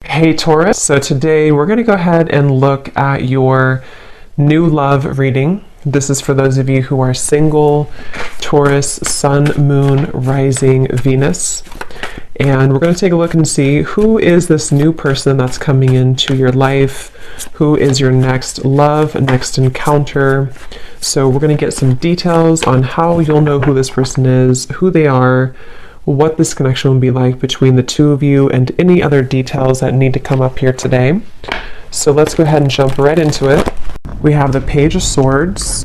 Hey Taurus, so today we're going to go ahead and look at your new love reading. This is for those of you who are single, Taurus, Sun, Moon, Rising, Venus. And we're going to take a look and see who is this new person that's coming into your life, who is your next love, next encounter. So we're going to get some details on how you'll know who this person is, who they are, what this connection will be like between the two of you, and any other details that need to come up here today. So let's go ahead and jump right into it. We have the Page of Swords,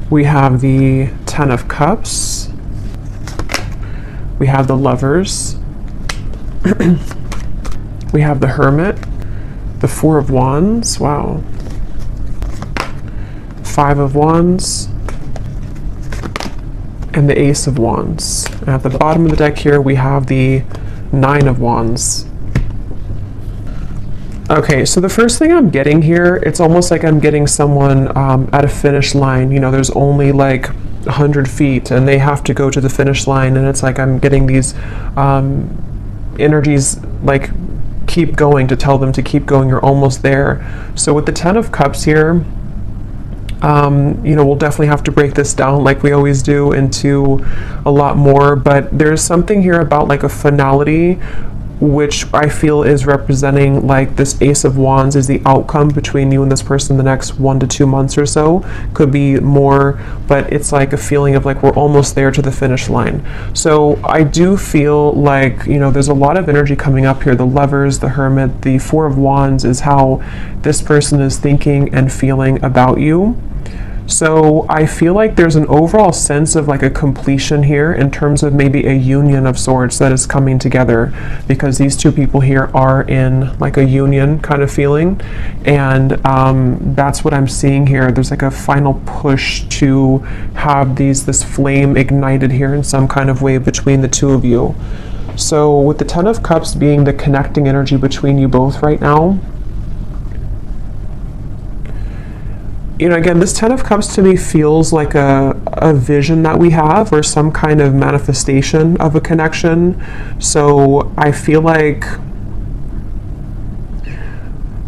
we have the Ten of Cups, we have the Lovers, we have the Hermit, the Four of Wands, wow, Five of Wands, and the Ace of Wands. And at the bottom of the deck here, we have the Nine of Wands. Okay, so the first thing I'm getting here, it's almost like I'm getting someone at a finish line. You know, there's only like 100 feet and they have to go to the finish line, and it's like I'm getting these energies like keep going, to tell them to keep going, you're almost there. So with the Ten of Cups here, you know, we'll definitely have to break this down like we always do into a lot more, but there's something here about like a finality, which I feel is representing like this Ace of Wands is the outcome between you and this person the next 1 to 2 months or so. Could be more, but it's like a feeling of like we're almost there to the finish line. So I do feel like, you know, there's a lot of energy coming up here. The Lovers, the Hermit, the Four of Wands is how this person is thinking and feeling about you. So I feel like there's an overall sense of like a completion here in terms of maybe a union of sorts that is coming together, because these two people here are in like a union kind of feeling, and that's what I'm seeing here. There's like a final push to have this flame ignited here in some kind of way between the two of you. So with the Ten of Cups being the connecting energy between you both right now, you know, again, this Ten of Cups to me feels like a vision that we have, or some kind of manifestation of a connection. So I feel like,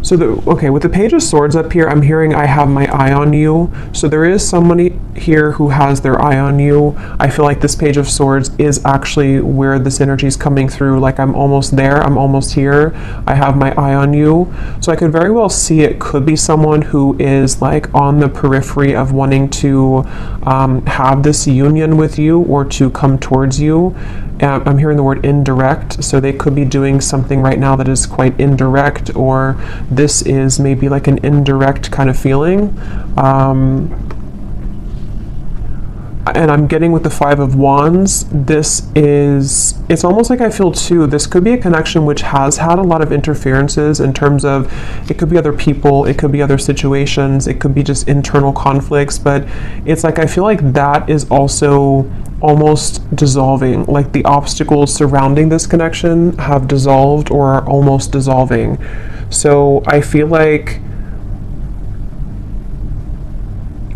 okay, with the Page of Swords up here, I'm hearing I have my eye on you. So there is somebody here who has their eye on you. I feel like this Page of Swords is actually where this energy is coming through. Like I'm almost there, I'm almost here, I have my eye on you. So I could very well see it could be someone who is like on the periphery of wanting to have this union with you or to come towards you. I'm hearing the word indirect, so they could be doing something right now that is quite indirect, or this is maybe like an indirect kind of feeling. And I'm getting with the Five of Wands, it's almost like I feel too, this could be a connection which has had a lot of interferences in terms of, it could be other people, it could be other situations, it could be just internal conflicts, but it's like I feel like that is also almost dissolving, like the obstacles surrounding this connection have dissolved or are almost dissolving. So I feel like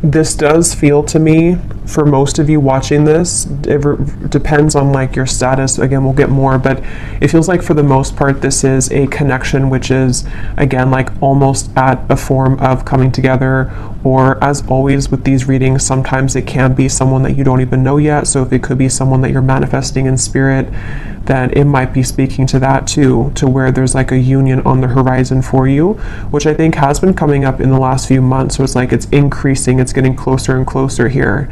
this does feel to me, for most of you watching this, it depends on like your status, again we'll get more, but it feels like for the most part this is a connection which is again like almost at a form of coming together, or as always with these readings, sometimes it can be someone that you don't even know yet. So if it could be someone that you're manifesting in spirit, then it might be speaking to that too, to where there's like a union on the horizon for you, which I think has been coming up in the last few months. So it's like it's increasing, it's getting closer and closer here.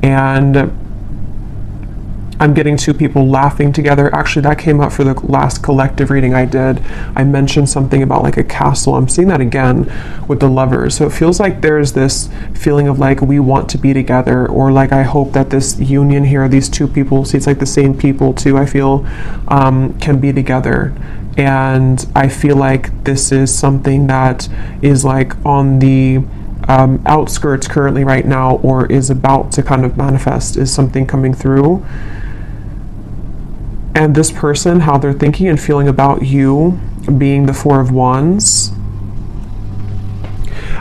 And I'm getting two people laughing together. Actually, that came up for the last collective reading I did. I mentioned something about like a castle. I'm seeing that again with the Lovers. So it feels like there's this feeling of like we want to be together, or like I hope that this union here, these two people, see it's like the same people too, I feel can be together. And I feel like this is something that is like on the outskirts currently right now, or is about to kind of manifest, is something coming through. And this person, how they're thinking and feeling about you, being the Four of Wands,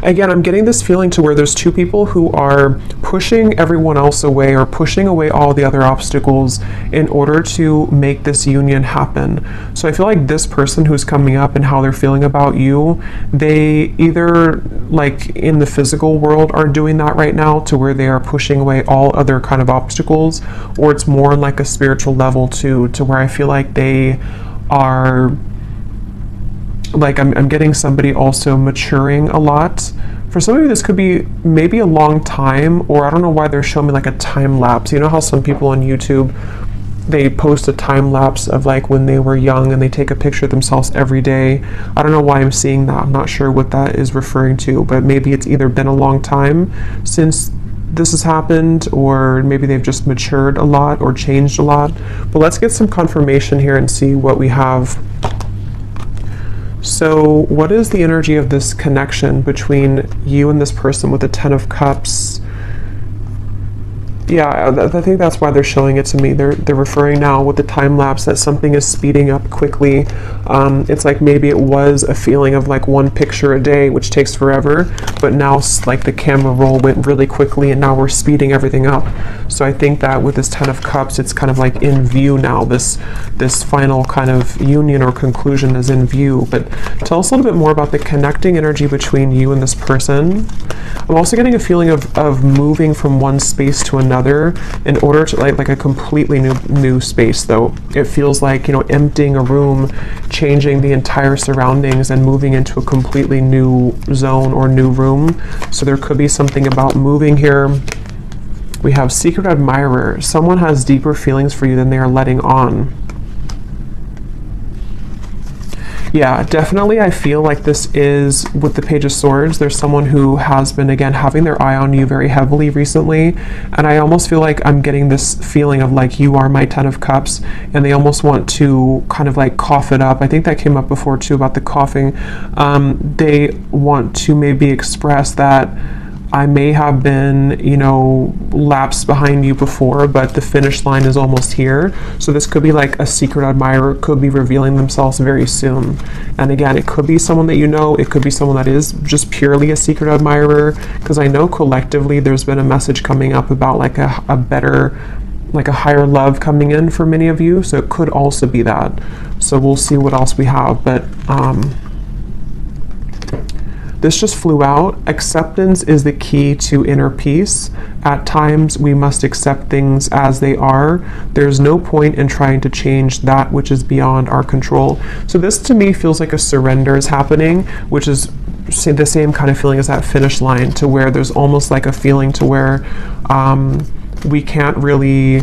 Again, I'm getting this feeling to where there's two people who are pushing everyone else away or pushing away all the other obstacles in order to make this union happen. So I feel like this person who's coming up and how they're feeling about you, they either like in the physical world are doing that right now to where they are pushing away all other kind of obstacles, or it's more on like a spiritual level too, to where I feel like they are like I'm getting somebody also maturing a lot. For some of you, this could be maybe a long time, or I don't know why they're showing me like a time lapse. You know how some people on YouTube, they post a time lapse of like when they were young and they take a picture of themselves every day. I don't know why I'm seeing that. I'm not sure what that is referring to, but maybe it's either been a long time since this has happened, or maybe they've just matured a lot or changed a lot. But let's get some confirmation here and see what we have. So what is the energy of this connection between you and this person with the Ten of Cups? Yeah, I think that's why they're showing it to me. They're referring now with the time lapse that something is speeding up quickly. It's like maybe it was a feeling of like one picture a day, which takes forever, but now like the camera roll went really quickly and now we're speeding everything up. So I think that with this Ten of Cups, it's kind of like in view now. This final kind of union or conclusion is in view. But tell us a little bit more about the connecting energy between you and this person. I'm also getting a feeling of moving from one space to another in order to like a completely new space. Though it feels like, you know, emptying a room, changing the entire surroundings and moving into a completely new zone or new room. So there could be something about moving here. We have Secret Admirer. Someone has deeper feelings for you than they are letting on. Yeah, definitely I feel like this is, with the Page of Swords, there's someone who has been, again, having their eye on you very heavily recently, and I almost feel like I'm getting this feeling of like, you are my Ten of Cups, and they almost want to kind of like cough it up. I think that came up before too about the coughing. They want to maybe express that I may have been, you know, lapsed behind you before, but the finish line is almost here. So this could be like a secret admirer, could be revealing themselves very soon. And again, it could be someone that you know, it could be someone that is just purely a secret admirer, because I know collectively there's been a message coming up about like a better, like a higher love coming in for many of you. So it could also be that. So we'll see what else we have. But this just flew out. Acceptance is the key to inner peace. At times, we must accept things as they are. There's no point in trying to change that which is beyond our control. So this to me feels like a surrender is happening, which is the same kind of feeling as that finish line, to where there's almost like a feeling to where we can't really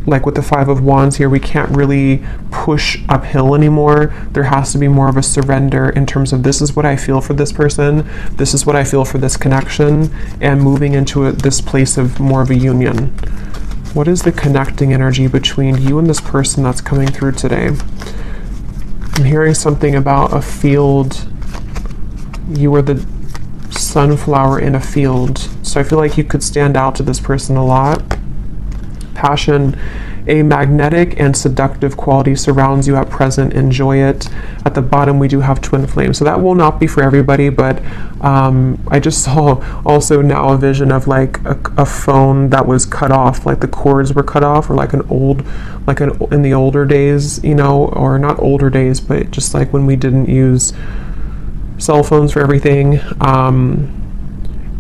like with the Five of Wands here, we can't really push uphill anymore. There has to be more of a surrender in terms of, this is what I feel for this person, this is what I feel for this connection, and moving into this place of more of a union. What is the connecting energy between you and this person that's coming through today? I'm hearing something about a field. You are the sunflower in a field. So I feel like you could stand out to this person a lot. Passion, a magnetic and seductive quality surrounds you at present. Enjoy it. At the bottom we do have twin flames, so that will not be for everybody, but I just saw also now a vision of like a phone that was cut off, like the cords were cut off, or like in the older days, you know, or not older days, but just like when we didn't use cell phones for everything,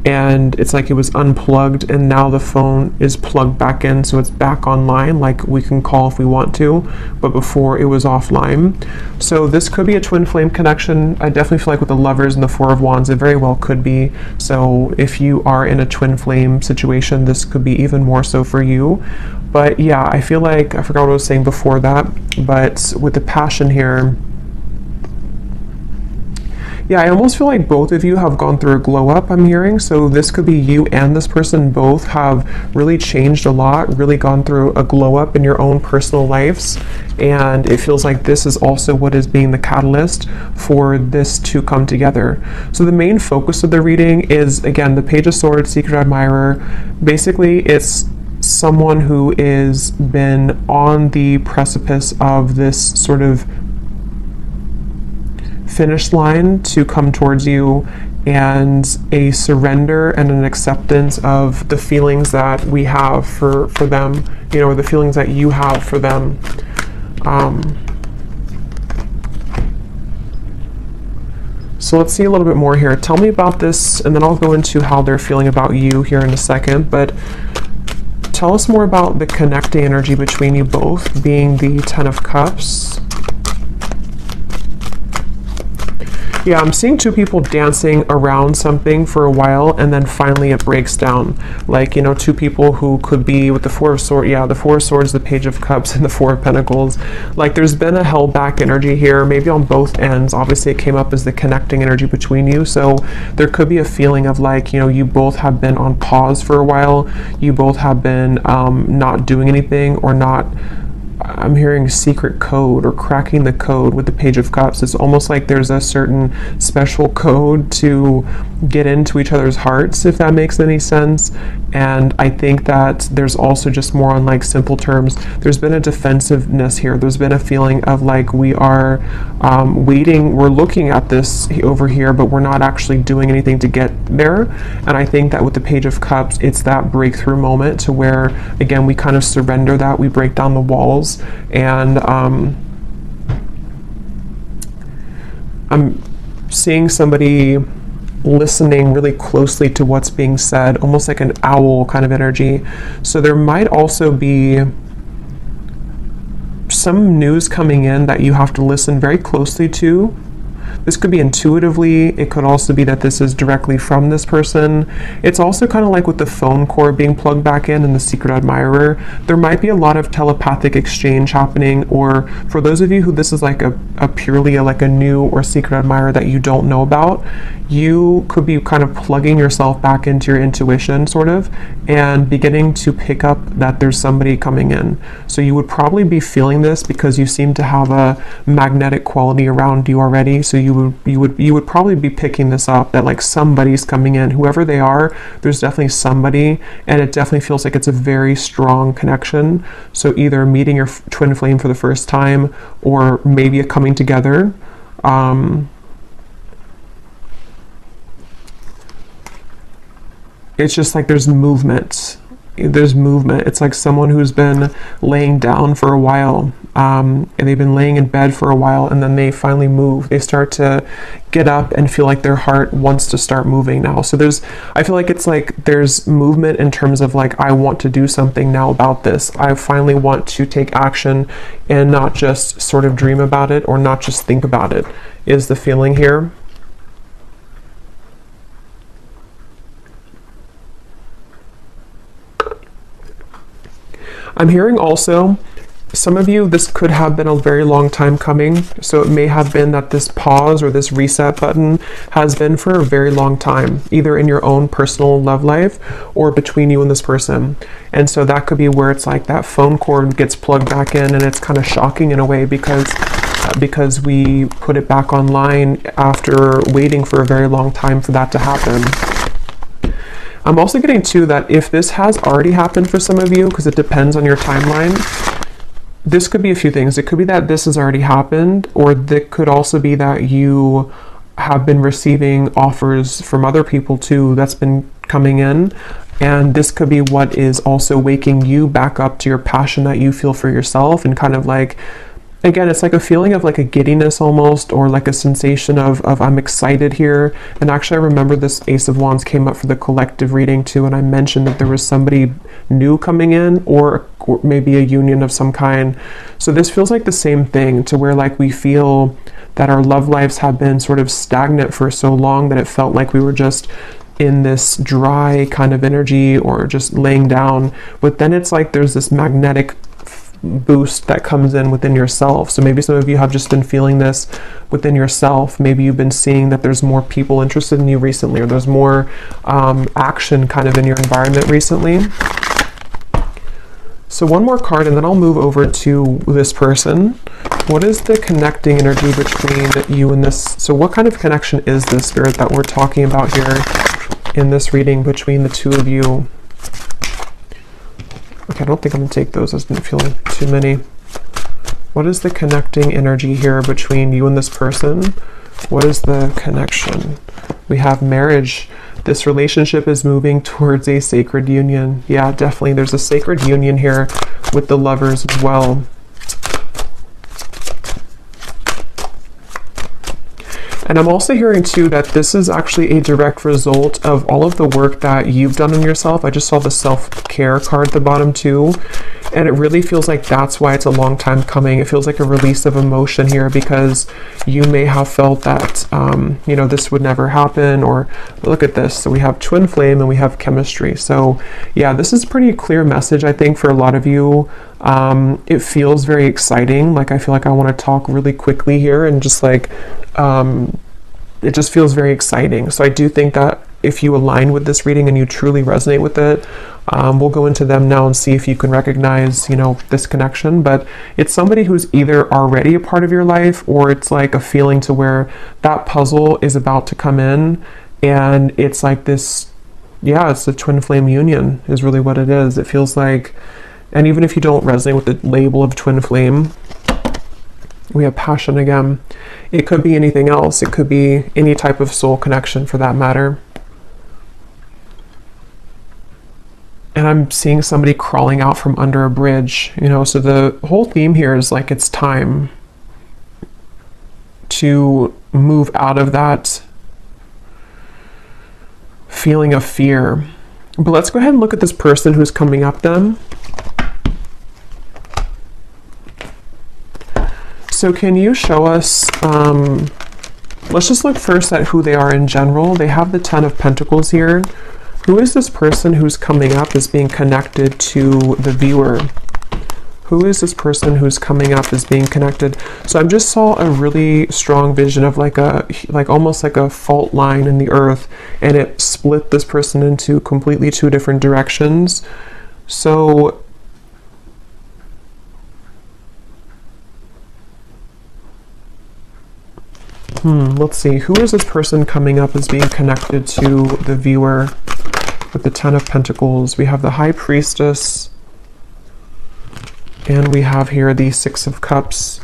and it's like it was unplugged and now the phone is plugged back in, so it's back online, like we can call if we want to, but before it was offline. So this could be a twin flame connection. I definitely feel like with the Lovers and the Four of Wands, it very well could be. So if you are in a twin flame situation, this could be even more so for you. But yeah, I feel like, I forgot what I was saying before that, but with the passion here, yeah, I almost feel like both of you have gone through a glow up, I'm hearing. So this could be you and this person both have really changed a lot, really gone through a glow up in your own personal lives. And it feels like this is also what is being the catalyst for this to come together. So the main focus of the reading is, again, the Page of Swords, Secret Admirer. Basically, it's someone who is been on the precipice of this sort of finish line to come towards you, and a surrender and an acceptance of the feelings that we have for them, you know, or the feelings that you have for them. So let's see a little bit more here. Tell me about this, and then I'll go into how they're feeling about you here in a second, but tell us more about the connecting energy between you both, being the Ten of Cups. Yeah, I'm seeing two people dancing around something for a while, and then finally it breaks down. Like, you know, two people who could be with the Four of Swords, yeah, the Four of Swords, the Page of Cups, and the Four of Pentacles. Like, there's been a held back energy here, maybe on both ends. Obviously, it came up as the connecting energy between you, so there could be a feeling of like, you know, you both have been on pause for a while. You both have been not doing anything, or not, I'm hearing secret code or cracking the code with the Page of Cups. It's almost like there's a certain special code to get into each other's hearts, if that makes any sense. And I think that there's also just more on like simple terms. There's been a defensiveness here. There's been a feeling of like we are waiting, we're looking at this over here, but we're not actually doing anything to get there. And I think that with the Page of Cups, it's that breakthrough moment to where, again, we kind of surrender that, we break down the walls. And I'm seeing somebody listening really closely to what's being said, almost like an owl kind of energy. So there might also be some news coming in that you have to listen very closely to. This could be intuitively. It could also be that this is directly from this person. It's also kind of like with the phone cord being plugged back in and the secret admirer. There might be a lot of telepathic exchange happening, or for those of you who this is like a purely like a new or secret admirer that you don't know about, you could be kind of plugging yourself back into your intuition sort of, and beginning to pick up that there's somebody coming in. So you would probably be feeling this because you seem to have a magnetic quality around you already. So you would probably be picking this up, that like somebody's coming in, whoever they are. There's definitely somebody, and it definitely feels like it's a very strong connection. So either meeting your twin flame for the first time, or maybe a coming together. It's just like there's movement. It's like someone who's been laying down for a while, and they've been laying in bed for a while, and then they finally move. They start to get up and feel like their heart wants to start moving now. So I feel like it's like there's movement in terms of like, I want to do something now about this. I finally want to take action and not just sort of dream about it, or not just think about it, is the feeling here. I'm hearing also, some of you, this could have been a very long time coming. So it may have been that this pause or this reset button has been for a very long time, either in your own personal love life or between you and this person. And so that could be where it's like that phone cord gets plugged back in, and it's kind of shocking in a way because we put it back online after waiting for a very long time for that to happen. I'm also getting too that if this has already happened for some of you, because it depends on your timeline, this could be a few things. It could be that this has already happened, or it could also be that you have been receiving offers from other people too that's been coming in. And this could be what is also waking you back up to your passion that you feel for yourself, and kind of like, again, it's like a feeling of like a giddiness almost, or like a sensation of I'm excited here. And actually, I remember this Ace of Wands came up for the collective reading too, and I mentioned that there was somebody new coming in, or maybe a union of some kind. So this feels like the same thing, to where like we feel that our love lives have been sort of stagnant for so long that it felt like we were just in this dry kind of energy, or just laying down. But then it's like there's this magnetic boost that comes in within yourself. So maybe some of you have just been feeling this within yourself. Maybe you've been seeing that there's more people interested in you recently, or there's more action kind of in your environment recently. So one more card, and then I'll move over to this person. What is the connecting energy between you and this? So what kind of connection is this, Spirit, that we're talking about here in this reading between the two of you? Okay, I don't think I'm going to take those. I didn't feel too many. What is the connecting energy here between you and this person? What is the connection? We have marriage. This relationship is moving towards a sacred union. Yeah, definitely. There's a sacred union here with the Lovers as well. And I'm also hearing too that this is actually a direct result of all of the work that you've done on yourself. I just saw the self-care card at the bottom too. And it really feels like that's why it's a long time coming. It feels like a release of emotion here, because you may have felt that, you know, this would never happen, or look at this. So we have twin flame and we have chemistry. So yeah, this is a pretty clear message, I think, for a lot of you. It feels very exciting. Like, I feel like I want to talk really quickly here and just like, it just feels very exciting. So I do think that if you align with this reading and you truly resonate with it, we'll go into them now and see if you can recognize, you know, this connection. But it's somebody who's either already a part of your life, or it's like a feeling to where that puzzle is about to come in, and it's like this, yeah, it's a twin flame union is really what it is. It feels like, and even if you don't resonate with the label of twin flame, we have passion again. It could be anything else. It could be any type of soul connection for that matter. And I'm seeing somebody crawling out from under a bridge, you know, so the whole theme here is like it's time to move out of that feeling of fear. But let's go ahead and look at this person who's coming up then. So can you show us, let's just look first at who they are in general. They have the 10 of Pentacles here. Who is this person who's coming up as being connected to the viewer? Who is this person who's coming up as being connected? So I just saw a really strong vision of like almost like a fault line in the earth, and it split this person into completely two different directions. So let's see, who is this person coming up as being connected to the viewer with the 10 of Pentacles? We have the High Priestess, and we have here the 6 of Cups.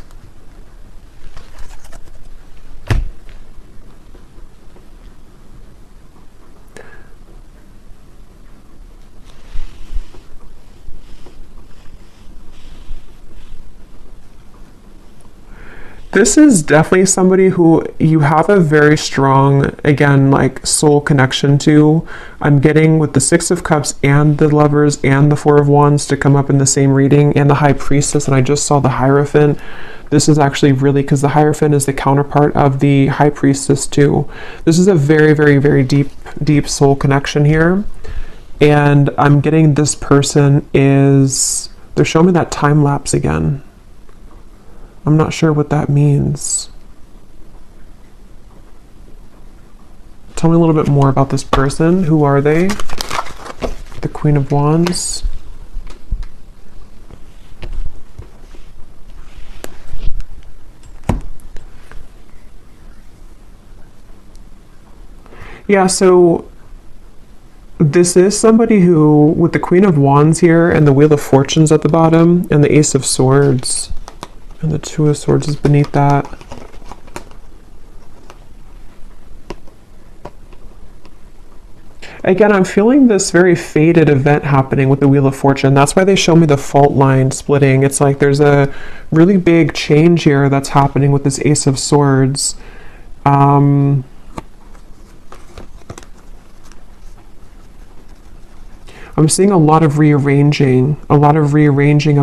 This is definitely somebody who you have a very strong, again, like soul connection to. I'm getting with the 6 of Cups and the Lovers and the 4 of Wands to come up in the same reading, and the High Priestess, and I just saw the Hierophant. This is actually really, because the Hierophant is the counterpart of the High Priestess too. This is a very, very, very deep soul connection here. And I'm getting this person is, they're showing me that time lapse again. I'm not sure what that means. Tell me a little bit more about this person. Who are they? The Queen of Wands. Yeah, so this is somebody who, with the Queen of Wands here and the Wheel of Fortunes at the bottom and the Ace of Swords, and the 2 of Swords is beneath that. Again, I'm feeling this very fated event happening with the Wheel of Fortune. That's why they show me the fault line splitting. It's like there's a really big change here that's happening with this Ace of Swords. I'm seeing a lot of rearranging of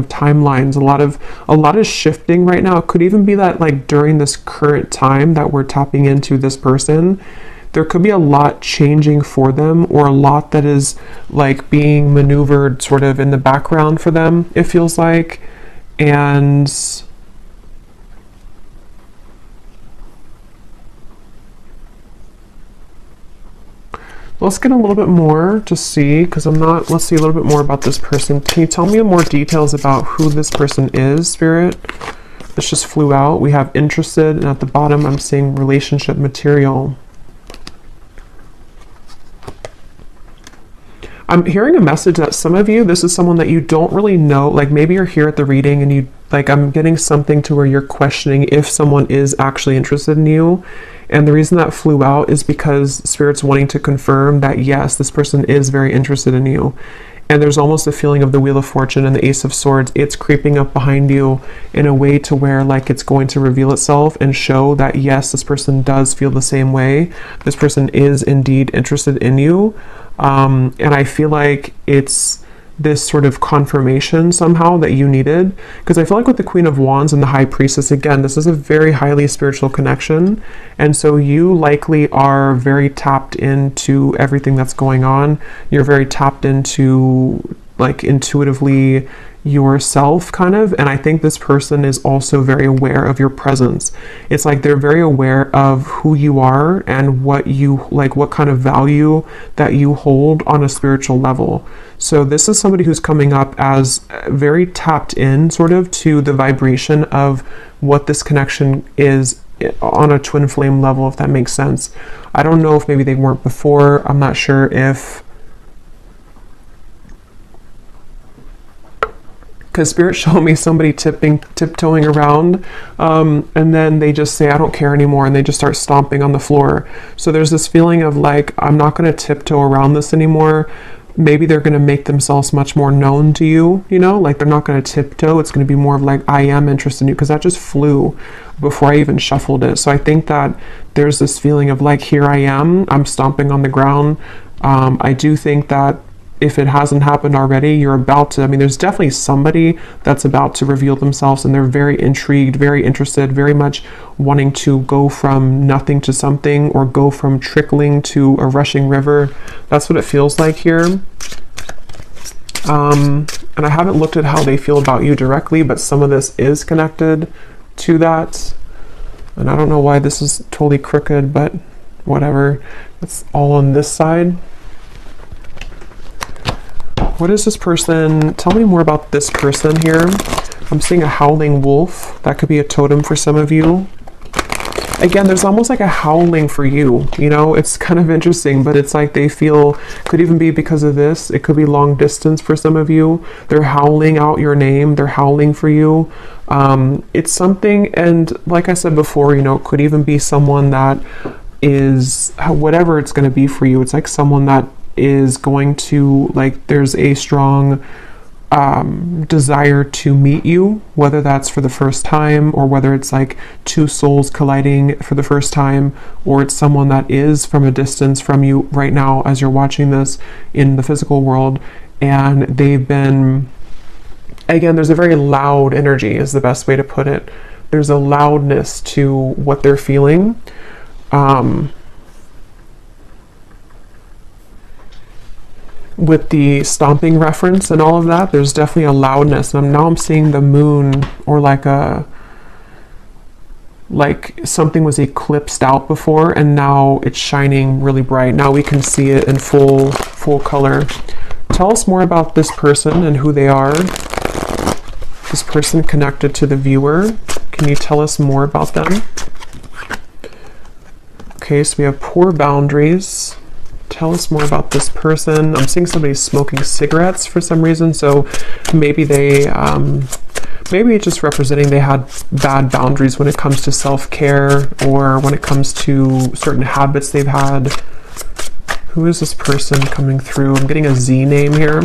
timelines, a lot of shifting right now. It could even be that like during this current time that we're tapping into this person, there could be a lot changing for them, or a lot that is like being maneuvered sort of in the background for them, it feels like. And let's get a little bit more to see, because let's see a little bit more about this person. Can you tell me more details about who this person is, Spirit? This just flew out. We have interested, and at the bottom I'm seeing relationship material. I'm hearing a message that some of you, this is someone that you don't really know, like maybe you're here at the reading and you Like I'm getting something to where you're questioning if someone is actually interested in you. And the reason that flew out is because Spirit's wanting to confirm that yes, this person is very interested in you. And there's almost a feeling of the Wheel of Fortune and the Ace of Swords. It's creeping up behind you in a way to where like it's going to reveal itself and show that yes, this person does feel the same way. This person is indeed interested in you. And I feel like it's this sort of confirmation somehow that you needed, because I feel like with the Queen of Wands and the High Priestess, again, this is a very highly spiritual connection, and so you likely are very tapped into everything that's going on. You're very tapped into like intuitively yourself kind of, and I think this person is also very aware of your presence. It's like they're very aware of who you are and what you like, what kind of value that you hold on a spiritual level. So this is somebody who's coming up as very tapped in sort of to the vibration of what this connection is on a twin flame level, if that makes sense. I don't know if maybe they weren't before. I'm not sure if, because Spirit showed me somebody tiptoeing around, and then they just say, I don't care anymore, and they just start stomping on the floor. So there's this feeling of like, I'm not going to tiptoe around this anymore. Maybe they're going to make themselves much more known to you, you know, like they're not going to tiptoe. It's going to be more of like, I am interested in you, because that just flew before I even shuffled it. So I think that there's this feeling of like, here I am, I'm stomping on the ground. I do think that if it hasn't happened already, you're about to, I mean, there's definitely somebody that's about to reveal themselves, and they're very intrigued, very interested, very much wanting to go from nothing to something, or go from trickling to a rushing river. That's what it feels like here. And I haven't looked at how they feel about you directly, but some of this is connected to that. And I don't know why this is totally crooked, but whatever. It's all on this side. What is this person? Tell me more about this person here. I'm seeing a howling wolf. That could be a totem for some of you. Again, there's almost like a howling for you. You know, it's kind of interesting, but it's like they feel, could even be because of this. It could be long distance for some of you. They're howling out your name. They're howling for you. It's something, and like I said before, you know, it could even be someone that is, whatever it's going to be for you. It's like someone that is going to, like, there's a strong desire to meet you, whether that's for the first time, or whether it's like two souls colliding for the first time, or it's someone that is from a distance from you right now as you're watching this in the physical world, and they've been, again, there's a very loud energy is the best way to put it. There's a loudness to what they're feeling. With the stomping reference and all of that, there's definitely a loudness. And now I'm seeing the moon, or like something was eclipsed out before, and now it's shining really bright. Now we can see it in full color. Tell us more about this person and who they are. This person connected to the viewer. Can you tell us more about them? Okay, so we have poor boundaries. Tell us more about this person. I'm seeing somebody smoking cigarettes for some reason, so maybe they, maybe it's just representing they had bad boundaries when it comes to self-care, or when it comes to certain habits they've had. Who is this person coming through? I'm getting a Z name here.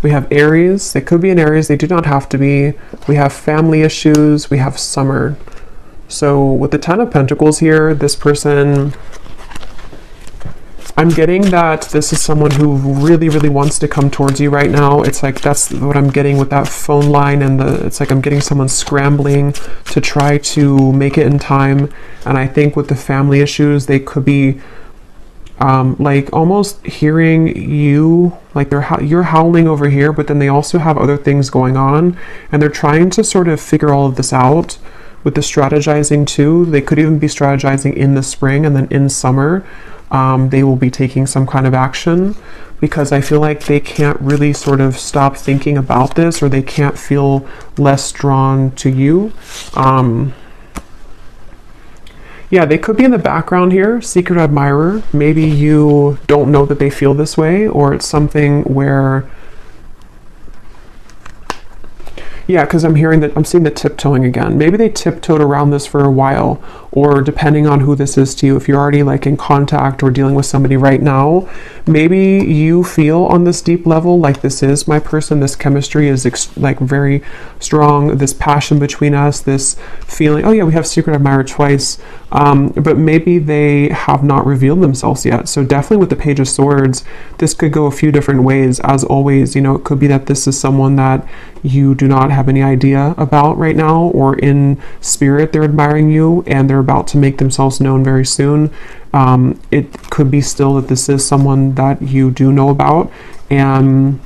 We have Aries. They could be an Aries. They do not have to be. We have family issues. We have summer. So with the Ten of Pentacles here, this person, I'm getting that this is someone who really, really wants to come towards you right now. It's like, that's what I'm getting with that phone line, and it's like I'm getting someone scrambling to try to make it in time. And I think with the family issues, they could be like almost hearing you, like you're howling over here, but then they also have other things going on, and they're trying to sort of figure all of this out. With the strategizing too, they could even be strategizing in the spring, and then in summer, they will be taking some kind of action, because I feel like they can't really sort of stop thinking about this, or they can't feel less drawn to you. Yeah, they could be in the background here, secret admirer. Maybe you don't know that they feel this way, or it's something where Yeah, because I'm seeing the tiptoeing again. Maybe they tiptoed around this for a while, or depending on who this is to you, if you're already like in contact or dealing with somebody right now, maybe you feel on this deep level like this is my person, this chemistry is like very strong, this passion between us, this feeling, oh yeah, we have secret admirer twice, but maybe they have not revealed themselves yet. So definitely with the Page of Swords, this could go a few different ways. As always, you know, it could be that this is someone that you do not have any idea about right now, or in spirit they're admiring you and they're about to make themselves known very soon. It could be still that this is someone that you do know about, and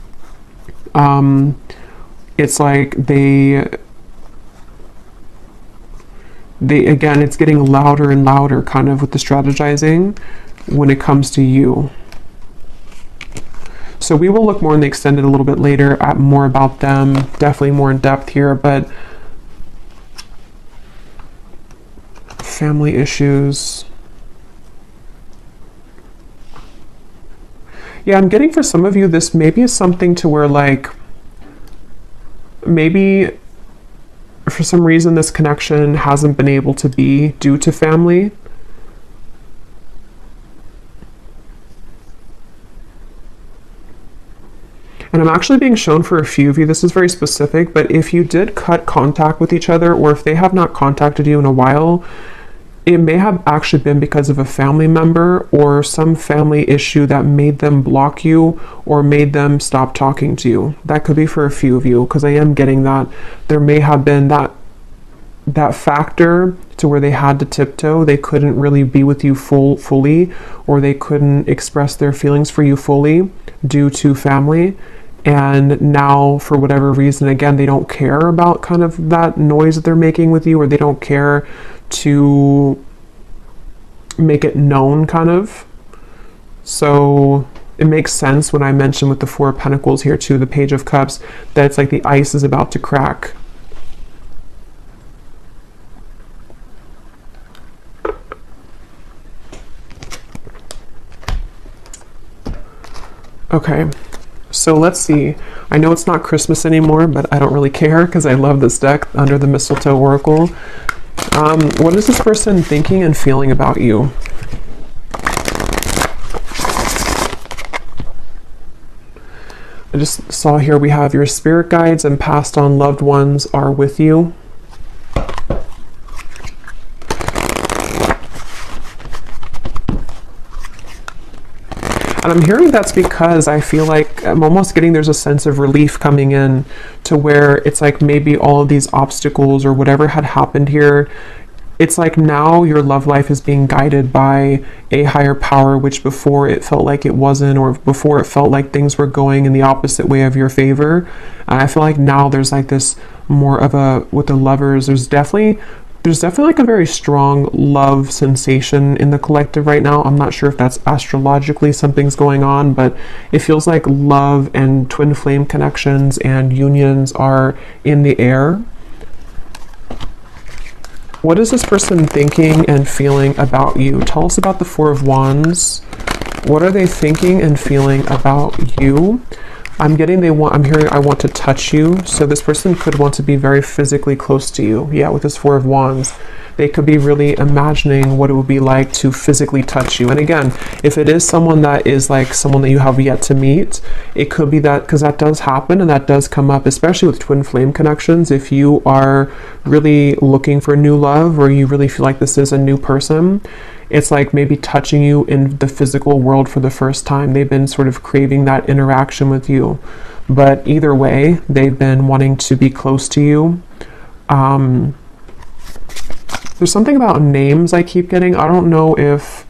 it's like they again, it's getting louder and louder kind of with the strategizing when it comes to you. So we will look more in the extended a little bit later at more about them, definitely more in depth here, but family issues. Yeah, I'm getting for some of you, this maybe is something to where like, maybe for some reason this connection hasn't been able to be due to family. And I'm actually being shown for a few of you, this is very specific, but if you did cut contact with each other, or if they have not contacted you in a while, it may have actually been because of a family member or some family issue that made them block you or made them stop talking to you. That could be for a few of you, because I am getting that there may have been that factor to where they had to tiptoe. They couldn't really be with you fully, or they couldn't express their feelings for you fully due to family. And now, for whatever reason, again, they don't care about kind of that noise that they're making with you, or they don't care to make it known kind of. So it makes sense when I mention with the Four of Pentacles here too, the Page of Cups, that it's like the ice is about to crack. Okay, so let's see. I know it's not Christmas anymore, but I don't really care because I love this deck, Under the Mistletoe Oracle. What is this person thinking and feeling about you? I just saw here we have your spirit guides and passed on loved ones are with you. And I'm hearing that's because I feel like I'm almost getting there's a sense of relief coming in to where it's like maybe all of these obstacles or whatever had happened here, it's like now your love life is being guided by a higher power, which before it felt like it wasn't, or before it felt like things were going in the opposite way of your favor. And I feel like now there's like this more of a, with the lovers, there's definitely like a very strong love sensation in the collective right now. I'm not sure if that's astrologically something's going on, but it feels like love and twin flame connections and unions are in the air. What is this person thinking and feeling about you? Tell us about the Four of Wands. What are they thinking and feeling about you? I'm hearing I want to touch you. So this person could want to be very physically close to you. Yeah, with this Four of Wands. They could be really imagining what it would be like to physically touch you. And again, if it is someone that is like someone that you have yet to meet, it could be that, because that does happen and that does come up, especially with twin flame connections. If you are really looking for new love, or you really feel like this is a new person, it's like maybe touching you in the physical world for the first time. They've been sort of craving that interaction with you. But either way, they've been wanting to be close to you. There's something about names I keep getting. I don't know if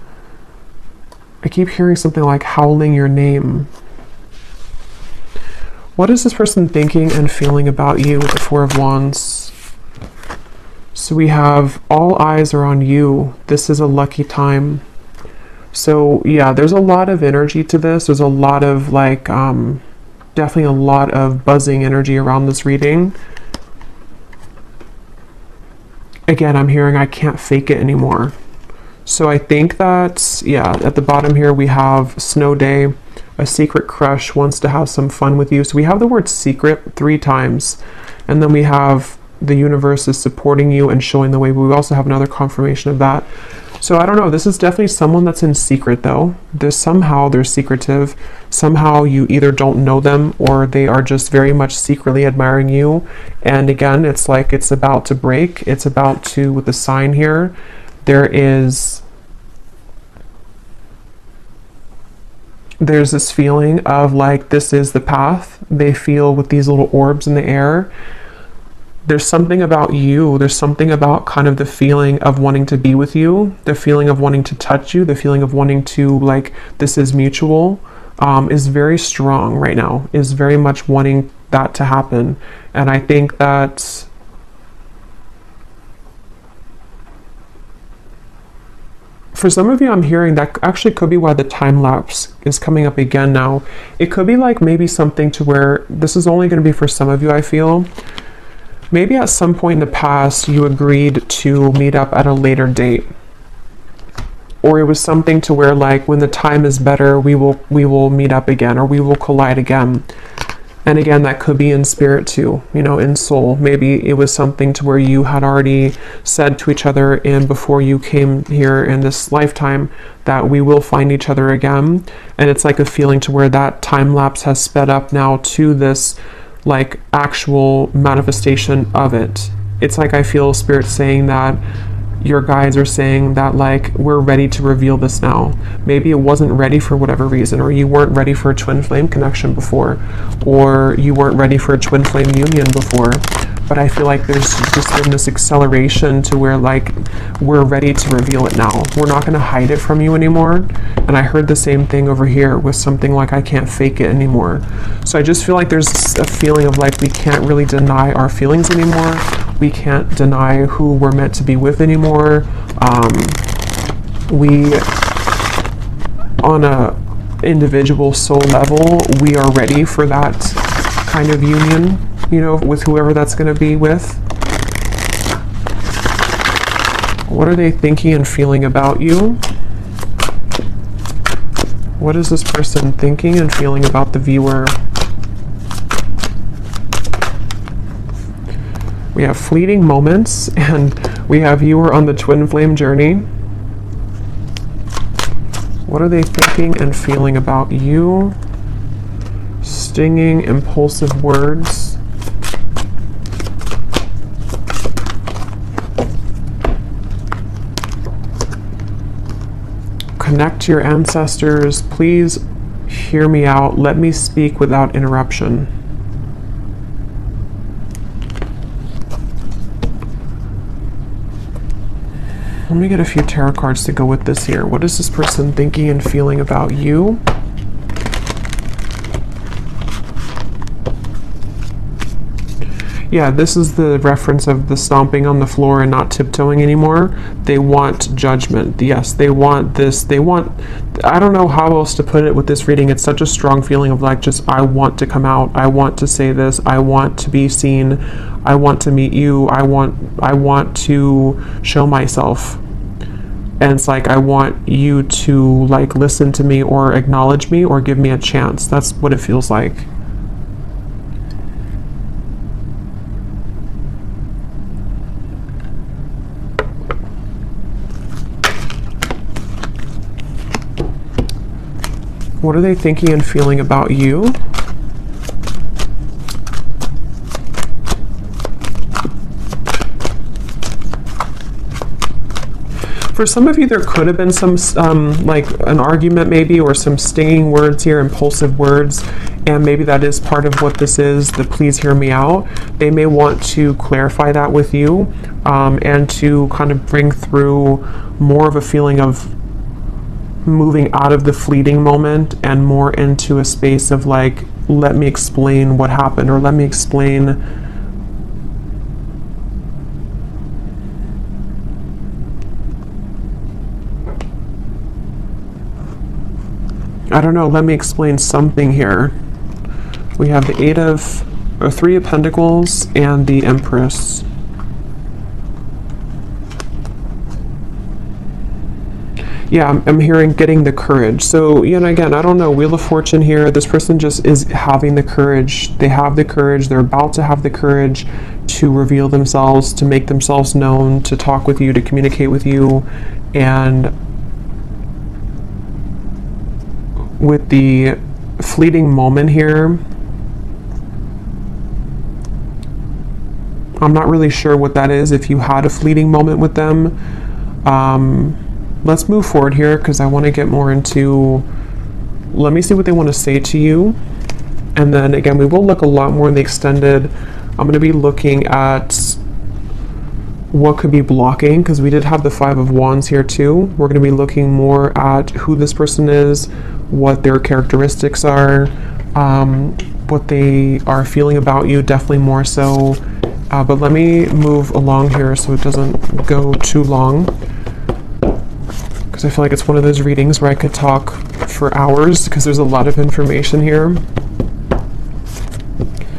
I keep hearing something like howling your name. What is this person thinking and feeling about you with the Four of Wands? So we have all eyes are on you. This is a lucky time. So yeah, there's a lot of energy to this. There's a lot of like, definitely a lot of buzzing energy around this reading. Again, I'm hearing I can't fake it anymore. So I think that, yeah, at the bottom here we have snow day, a secret crush wants to have some fun with you. So we have the word secret 3 times. And then we have the universe is supporting you and showing the way. But we also have another confirmation of that. So I don't know, this is definitely someone that's in secret though. Somehow they're secretive. Somehow you either don't know them or they are just very much secretly admiring you. And again, it's like it's about to break. It's about to, with the sign here, there's this feeling of like this is the path. They feel with these little orbs in the air. There's something about you, there's something about kind of the feeling of wanting to be with you, the feeling of wanting to touch you, the feeling of wanting to, like, this is mutual, is very strong right now, is very much wanting that to happen. And I think that for some of you, I'm hearing that actually could be why the time lapse is coming up again now. It could be like maybe something to where this is only going to be for some of you, I feel. Maybe at some point in the past, you agreed to meet up at a later date. Or it was something to where, like, when the time is better, we will meet up again, or we will collide again. And again, that could be in spirit too, you know, in soul. Maybe it was something to where you had already said to each other and before you came here in this lifetime that we will find each other again. And it's like a feeling to where that time lapse has sped up now to this like actual manifestation of it. It's like I feel spirit saying that your guides are saying that like we're ready to reveal this now. Maybe it wasn't ready for whatever reason, or you weren't ready for a twin flame connection before, or you weren't ready for a twin flame union before. But I feel like there's just been this acceleration to where like we're ready to reveal it now. We're not going to hide it from you anymore. And I heard the same thing over here with something like I can't fake it anymore. So I just feel like there's a feeling of like we can't really deny our feelings anymore. We can't deny who we're meant to be with anymore. We, on a individual soul level, we are ready for that kind of union, you know, with whoever that's going to be with. What are they thinking and feeling about you? What is this person thinking and feeling about the viewer? We have fleeting moments, and we have viewer on the twin flame journey. What are they thinking and feeling about you? Stinging, impulsive words. Connect to your ancestors. Please hear me out. Let me speak without interruption. Let me get a few tarot cards to go with this here. What is this person thinking and feeling about you? Yeah, this is the reference of the stomping on the floor and not tiptoeing anymore. They want judgment. Yes, they want this. They want, I don't know how else to put it with this reading. It's such a strong feeling of like, just, I want to come out. I want to say this. I want to be seen. I want to meet you. I want to show myself. And it's like, I want you to like listen to me or acknowledge me or give me a chance. That's what it feels like. What are they thinking and feeling about you? For some of you, there could have been some, like an argument maybe, or some stinging words here, impulsive words, and maybe that is part of what this is, the please hear me out. They may want to clarify that with you, and to kind of bring through more of a feeling of moving out of the fleeting moment and more into a space of like, let me explain what happened, or let me explain I don't know, let me explain something here. We have the Three of Pentacles and the Empress. Yeah, I'm hearing getting the courage. So, you know, again, I don't know, Wheel of Fortune here. This person just is having the courage. They have the courage. They're about to have the courage to reveal themselves, to make themselves known, to talk with you, to communicate with you. And with the fleeting moment here, I'm not really sure what that is. If you had a fleeting moment with them, let's move forward here because I want to get more into, let me see what they want to say to you. And then again, we will look a lot more in the extended. I'm going to be looking at what could be blocking, because we did have the Five of Wands here too. We're going to be looking more at who this person is, what their characteristics are, what they are feeling about you, definitely more so. But let me move along here so it doesn't go too long, because I feel like it's one of those readings where I could talk for hours because there's a lot of information here.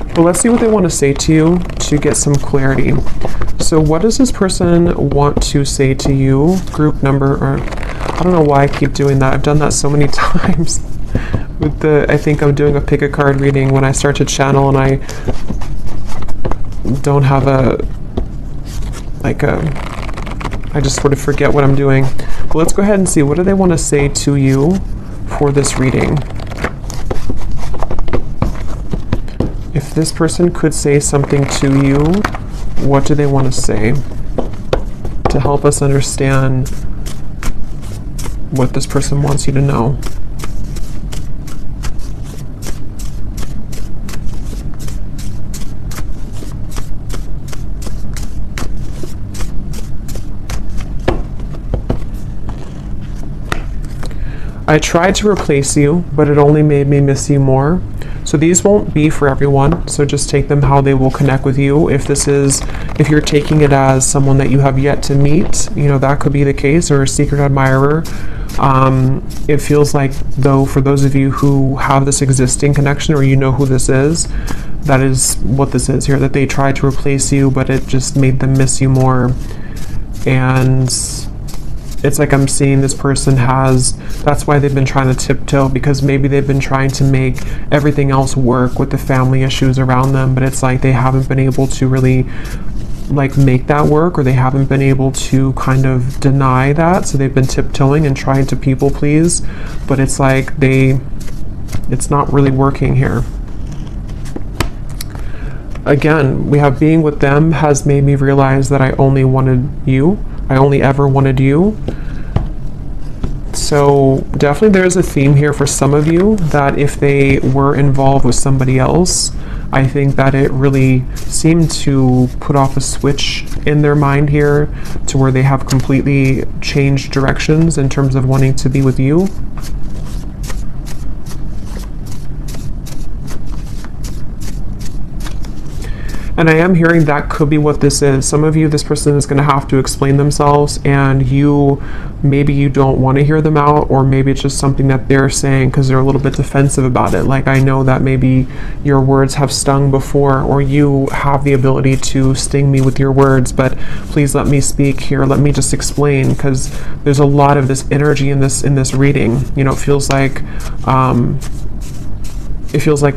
But let's see what they want to say to you to get some clarity. So what does this person want to say to you? Group number, or I don't know why I keep doing that. I've done that so many times. With the, I think I'm doing a pick a card reading when I start to channel and I don't have I just sort of forget what I'm doing. But let's go ahead and see, what do they want to say to you for this reading? If this person could say something to you, what do they want to say to help us understand what this person wants you to know? I tried to replace you, but it only made me miss you more. So these won't be for everyone, so just take them how they will connect with you. If you're taking it as someone that you have yet to meet, you know, that could be the case, or a secret admirer. It feels like, though, for those of you who have this existing connection, or you know who this is, that is what this is here, that they tried to replace you, but it just made them miss you more. And it's like I'm seeing this person that's why they've been trying to tiptoe, because maybe they've been trying to make everything else work with the family issues around them, but it's like they haven't been able to really like make that work, or they haven't been able to kind of deny that, so they've been tiptoeing and trying to people please, but it's like it's not really working here. Again, we have being with them has made me realize that I only ever wanted you. So definitely there's a theme here for some of you that if they were involved with somebody else, I think that it really seemed to put off a switch in their mind here to where they have completely changed directions in terms of wanting to be with you. And I am hearing that could be what this is. Some of you, this person is going to have to explain themselves, and maybe you don't want to hear them out, or maybe it's just something that they're saying because they're a little bit defensive about it. Like, I know that maybe your words have stung before, or you have the ability to sting me with your words, but please let me speak here. Let me just explain, because there's a lot of this energy in this reading. You know, it feels like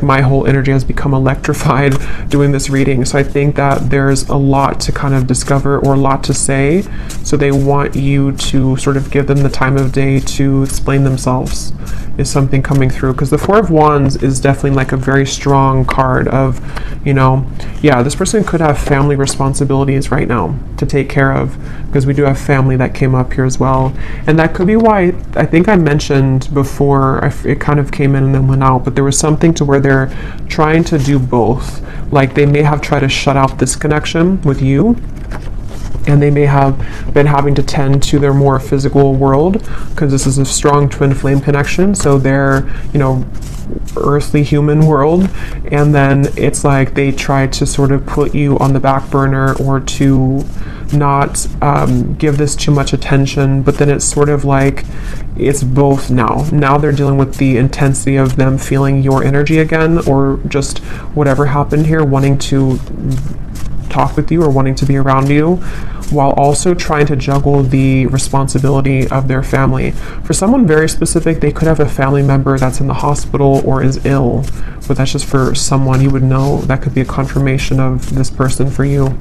my whole energy has become electrified doing this reading. So I think that there's a lot to kind of discover, or a lot to say. So they want you to sort of give them the time of day to explain themselves, is something coming through. Because the Four of Wands is definitely like a very strong card of, you know, yeah, this person could have family responsibilities right now to take care of, because we do have family that came up here as well. And that could be why, I think I mentioned before, it kind of came in and then went out, but there was something to where they're trying to do both. Like, they may have tried to shut out this connection with you, and they may have been having to tend to their more physical world, because this is a strong twin flame connection, so they're, you know, earthly human world, and then it's like they try to sort of put you on the back burner, or to not give this too much attention. But then it's sort of like it's both now they're dealing with the intensity of them feeling your energy again, or just whatever happened here, wanting to talk with you or wanting to be around you, while also trying to juggle the responsibility of their family. For someone very specific, they could have a family member that's in the hospital or is ill, but that's just for someone you would know. That could be a confirmation of this person for you.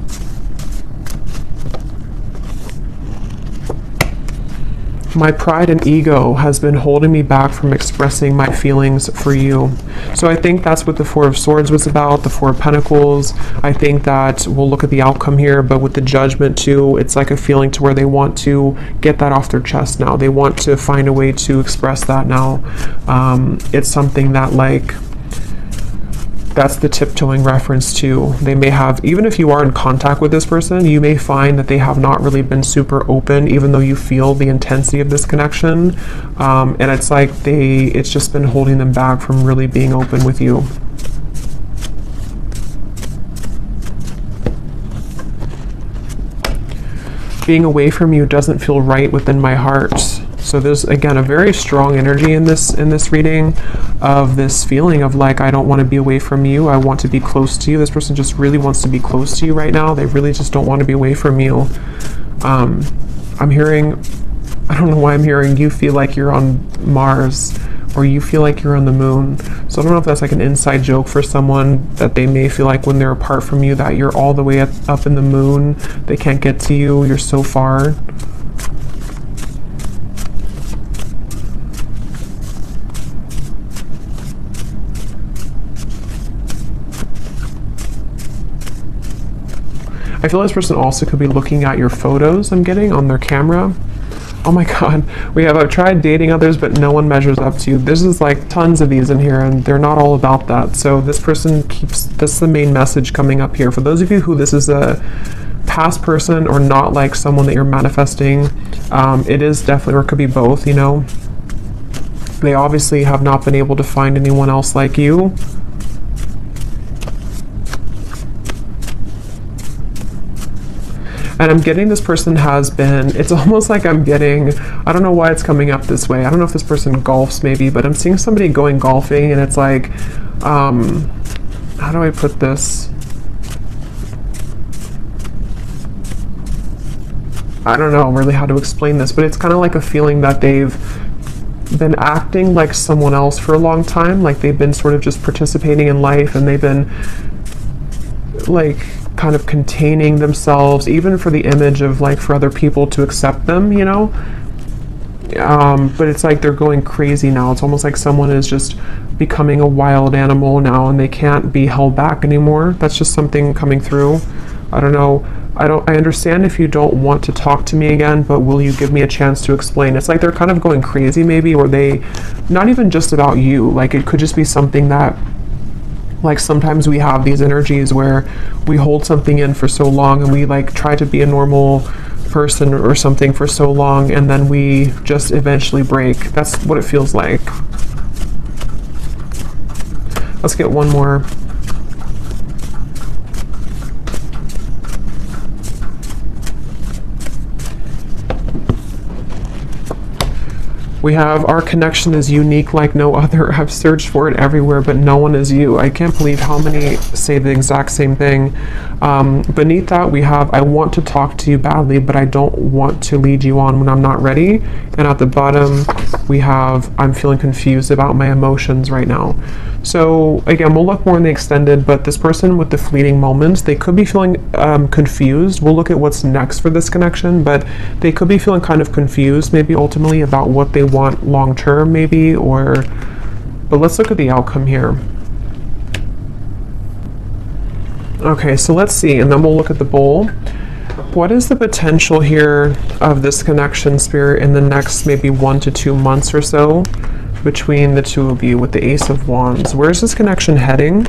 My pride and ego has been holding me back from expressing my feelings for you. So I think that's what the Four of Swords was about, the Four of Pentacles. I think that we'll look at the outcome here, but with the Judgment too, it's like a feeling to where they want to get that off their chest now. They want to find a way to express that now. It's something that, like, that's the tiptoeing reference to. They may have, even if you are in contact with this person, you may find that they have not really been super open, even though you feel the intensity of this connection. And it's like it's just been holding them back from really being open with you. Being away from you doesn't feel right within my heart. So there's, again, a very strong energy in this reading of this feeling of like, I don't want to be away from you. I want to be close to you. This person just really wants to be close to you right now. They really just don't want to be away from you. I'm hearing, I don't know why I'm hearing you feel like you're on Mars, or you feel like you're on the moon. So I don't know if that's like an inside joke for someone, that they may feel like when they're apart from you that you're all the way up in the moon. They can't get to you. You're so far. I feel this person also could be looking at your photos I'm getting on their camera. Oh my God, I've tried dating others, but no one measures up to you. This is like tons of these in here, and they're not all about that. So this person that's the main message coming up here. For those of you who this is a past person or not like someone that you're manifesting, it is definitely, or it could be both, you know. They obviously have not been able to find anyone else like you. And I'm getting this person has been, it's almost like I'm getting, I don't know why it's coming up this way. I don't know if this person golfs maybe, but I'm seeing somebody going golfing, and it's like, how do I put this? I don't know really how to explain this, but it's kind of like a feeling that they've been acting like someone else for a long time. Like they've been sort of just participating in life, and they've been like kind of containing themselves, even for the image of like for other people to accept them, you know. But it's like they're going crazy now. It's almost like someone is just becoming a wild animal now, and they can't be held back anymore. That's just something coming through. I don't know. I understand if you don't want to talk to me again, but will you give me a chance to explain? It's like they're kind of going crazy maybe, or they, not even just about you, like it could just be something that, like sometimes we have these energies where we hold something in for so long, and we like try to be a normal person or something for so long, and then we just eventually break. That's what it feels like. Let's get one more. We have, our connection is unique like no other. I've searched for it everywhere, but no one is you. I can't believe how many say the exact same thing. Beneath that, we have, I want to talk to you badly, but I don't want to lead you on when I'm not ready. And at the bottom, we have, I'm feeling confused about my emotions right now. So again, we'll look more in the extended, but this person with the fleeting moments, they could be feeling confused. We'll look at what's next for this connection, but they could be feeling kind of confused, maybe ultimately about what they want long term, maybe, or, but let's look at the outcome here. Okay, so let's see, and then we'll look at the bowl. What is the potential here of this connection, Spirit, in the next maybe 1 to 2 months or so between the two of you with the Ace of Wands? Where's this connection heading?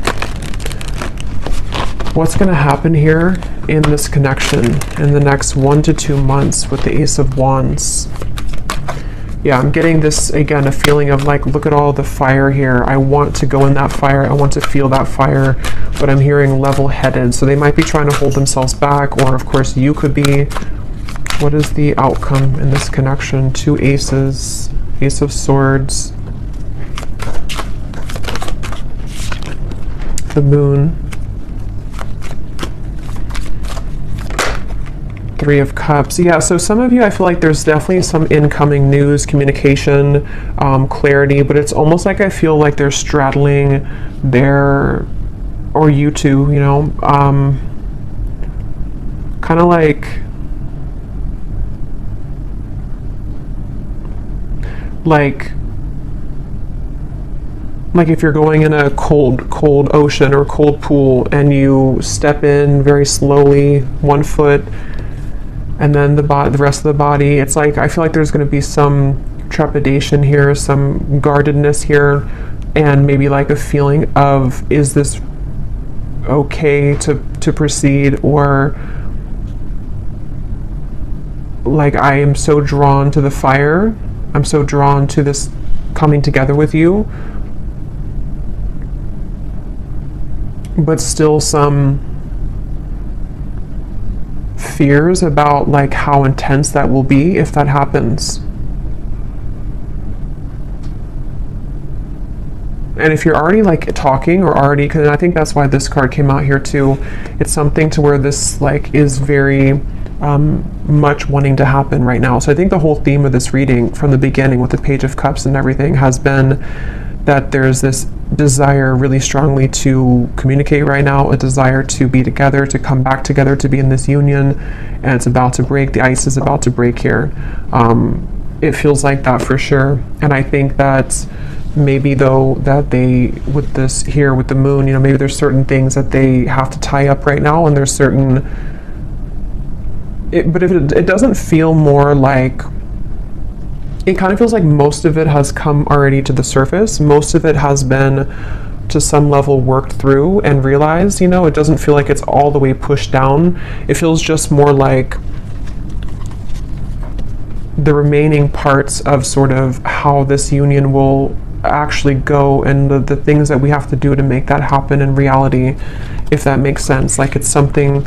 What's going to happen here in this connection in the next 1 to 2 months with the Ace of Wands? Yeah, I'm getting this, again, a feeling of like, look at all the fire here. I want to go in that fire. I want to feel that fire, but I'm hearing level-headed. So they might be trying to hold themselves back, or of course you could be. What is the outcome in this connection? 2 aces, Ace of Swords, the Moon, Three of Cups. Yeah, so some of you, I feel like there's definitely some incoming news, communication, clarity, but it's almost like I feel like they're straddling their, or you two, you know, kind of like if you're going in a cold ocean or cold pool and you step in very slowly, 1 foot, and then the rest of the body, it's like I feel like there's going to be some trepidation here, some guardedness here, and maybe like a feeling of, is this okay to proceed, or like I am so drawn to the fire, I'm so drawn to this coming together with you, but still some fears about like how intense that will be if that happens. And if you're already like talking or already, because I think that's why this card came out here too, it's something to where this like is very much wanting to happen right now. So I think the whole theme of this reading from the beginning with the Page of Cups and everything has been that there's this desire really strongly to communicate right now, a desire to be together, to come back together, to be in this union, and it's about to break. The ice is about to break here. It feels like that for sure. And I think that maybe though that they, with this here with the moon, you know, maybe there's certain things that they have to tie up right now, and there's certain, but if it doesn't feel more like, it kind of feels like most of it has come already to the surface. Most of it has been to some level worked through and realized, you know, it doesn't feel like it's all the way pushed down. It feels just more like the remaining parts of sort of how this union will actually go, and the things that we have to do to make that happen in reality, if that makes sense. Like it's something,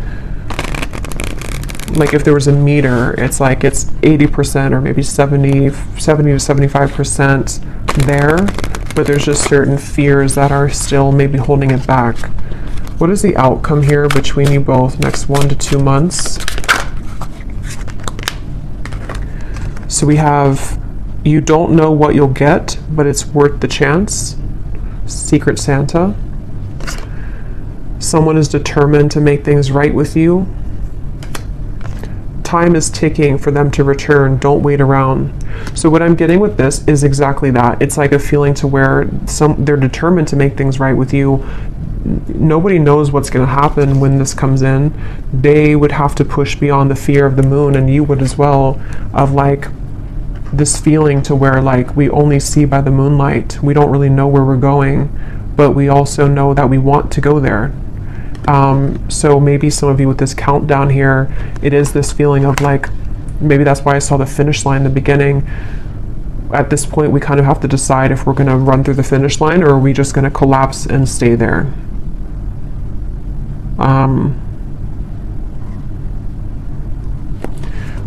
like if there was a meter, it's like it's 80% or maybe 70 to 75% there, but there's just certain fears that are still maybe holding it back. What is the outcome here between you both next 1 to 2 months? So we have, you don't know what you'll get, but it's worth the chance. Secret Santa. Someone is determined to make things right with you. Time is ticking for them to return. Don't wait around. So what I'm getting with this is exactly that. It's like a feeling to where they're determined to make things right with you. Nobody knows what's going to happen when this comes in. They would have to push beyond the fear of the moon, and you would as well, of like this feeling to where like we only see by the moonlight. We don't really know where we're going, but we also know that we want to go there. So maybe some of you with this countdown here, it is this feeling of like, maybe that's why I saw the finish line in the beginning. At this point, we kind of have to decide if we're going to run through the finish line, or are we just going to collapse and stay there.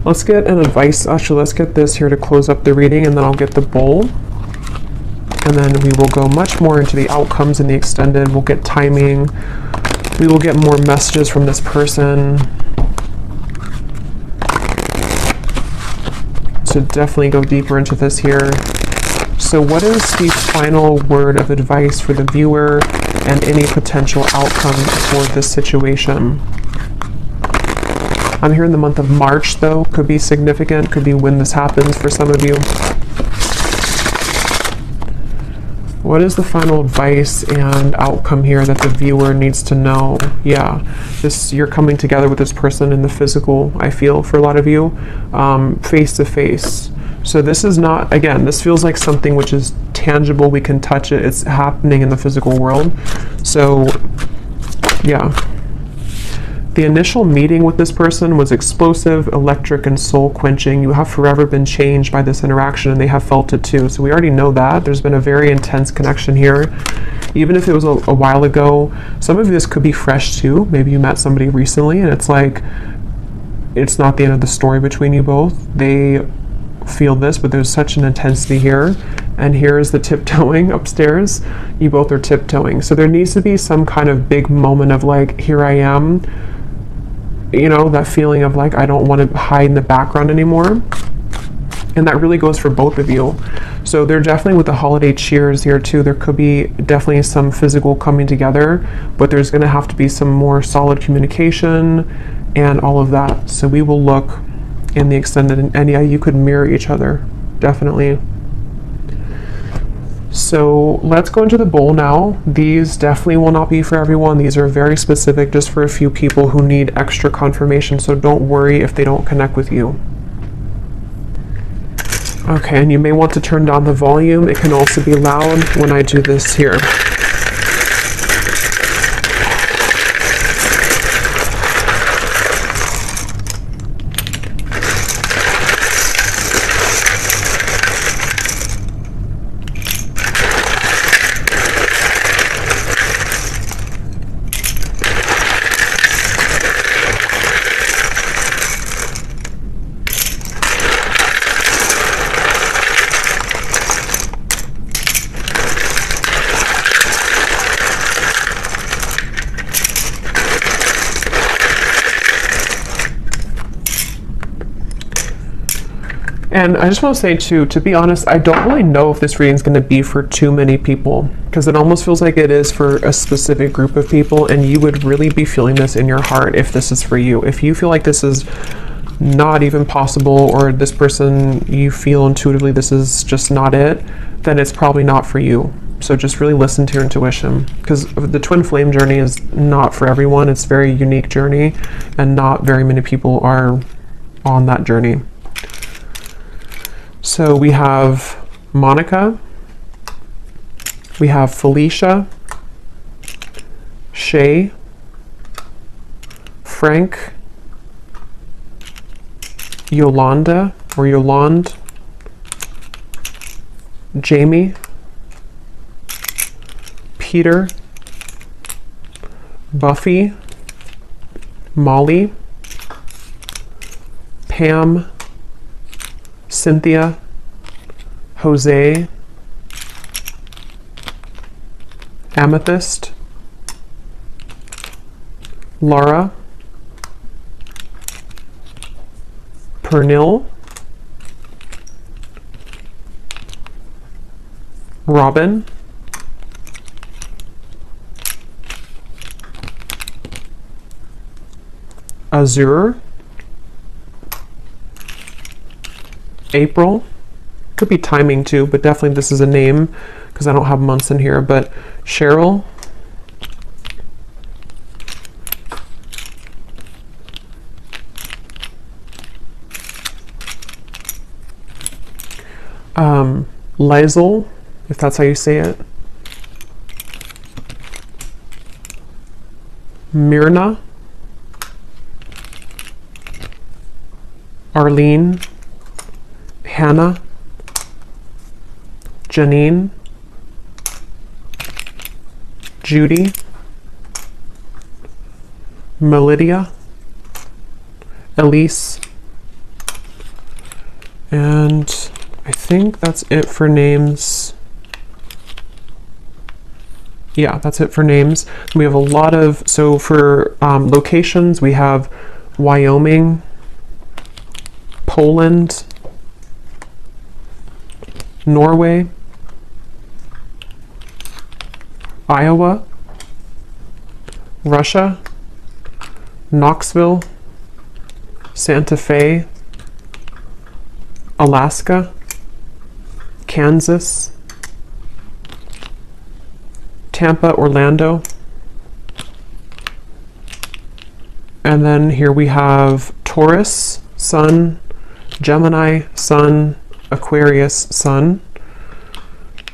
Let's get an advice. Actually, let's get this here to close up the reading, and then I'll get the bowl. And then we will go much more into the outcomes in the extended. We'll get timing. We will get more messages from this person. So definitely go deeper into this here. So what is the final word of advice for the viewer and any potential outcome for this situation? I'm here in the month of March, though. Could be significant. Could be when this happens for some of you. What is the final advice and outcome here that the viewer needs to know? Yeah, you're coming together with this person in the physical, I feel, for a lot of you, face to face. So this is not, again, this feels like something which is tangible. We can touch it. It's happening in the physical world. So, yeah. The initial meeting with this person was explosive, electric, and soul-quenching. You have forever been changed by this interaction, and they have felt it too. So we already know that. There's been a very intense connection here. Even if it was a while ago, some of this could be fresh too. Maybe you met somebody recently, and it's like, it's not the end of the story between you both. They feel this, but there's such an intensity here. And here is the tiptoeing upstairs. You both are tiptoeing. So there needs to be some kind of big moment of like, here I am. you know, that feeling of like, I don't want to hide in the background anymore. And that really goes for both of you. So they're definitely, with the holiday cheers here too, there could be definitely some physical coming together, but there's going to have to be some more solid communication and all of that. So we will look in the extended, and yeah, you could mirror each other, definitely. So let's go into the bowl now. These definitely will not be for everyone. These are very specific, just for a few people who need extra confirmation. So don't worry if they don't connect with you. Okay, and you may want to turn down the volume. It can also be loud when I do this here. And I just want to say too, to be honest, I don't really know if this reading is going to be for too many people, because it almost feels like it is for a specific group of people, and you would really be feeling this in your heart if this is for you. If you feel like this is not even possible, or this person, you feel intuitively this is just not it, then it's probably not for you. So just really listen to your intuition, because the twin flame journey is not for everyone. It's a very unique journey, and not very many people are on that journey. So we have Monica, we have Felicia, Shay, Frank, Yolanda or Yolande, Jamie, Peter, Buffy, Molly, Pam, Cynthia, Jose, Amethyst, Laura, Pernil, Robin, Azure, April, could be timing too, but definitely this is a name because I don't have months in here, but Cheryl, Lizel, if that's how you say it, Myrna, Arlene, Hannah, Janine, Judy, Melidia, Elise, and I think that's it for names. Yeah, that's it for names. We have a lot of, so for locations, we have Wyoming, Poland, Norway, Iowa, Russia, Knoxville, Santa Fe, Alaska, Kansas, Tampa, Orlando, and then here we have Taurus, Sun, Gemini, Sun, Aquarius, Sun.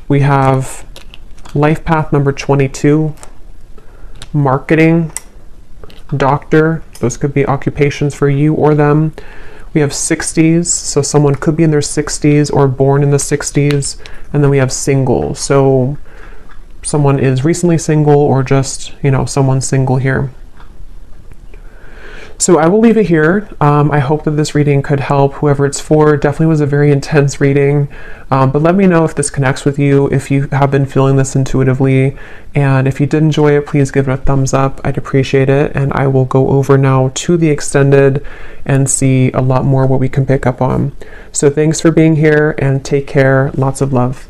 We have life path number 22, marketing, doctor, those could be occupations for you or them. We have 60s, so someone could be in their 60s or born in the 60s, and then we have single, so someone is recently single or just, you know, someone single here. So I will leave it here. I hope that this reading could help whoever it's for. Definitely was a very intense reading, but let me know if this connects with you, if you have been feeling this intuitively, and if you did enjoy it, please give it a thumbs up. I'd appreciate it, and I will go over now to the extended and see a lot more what we can pick up on. So thanks for being here, and take care. Lots of love.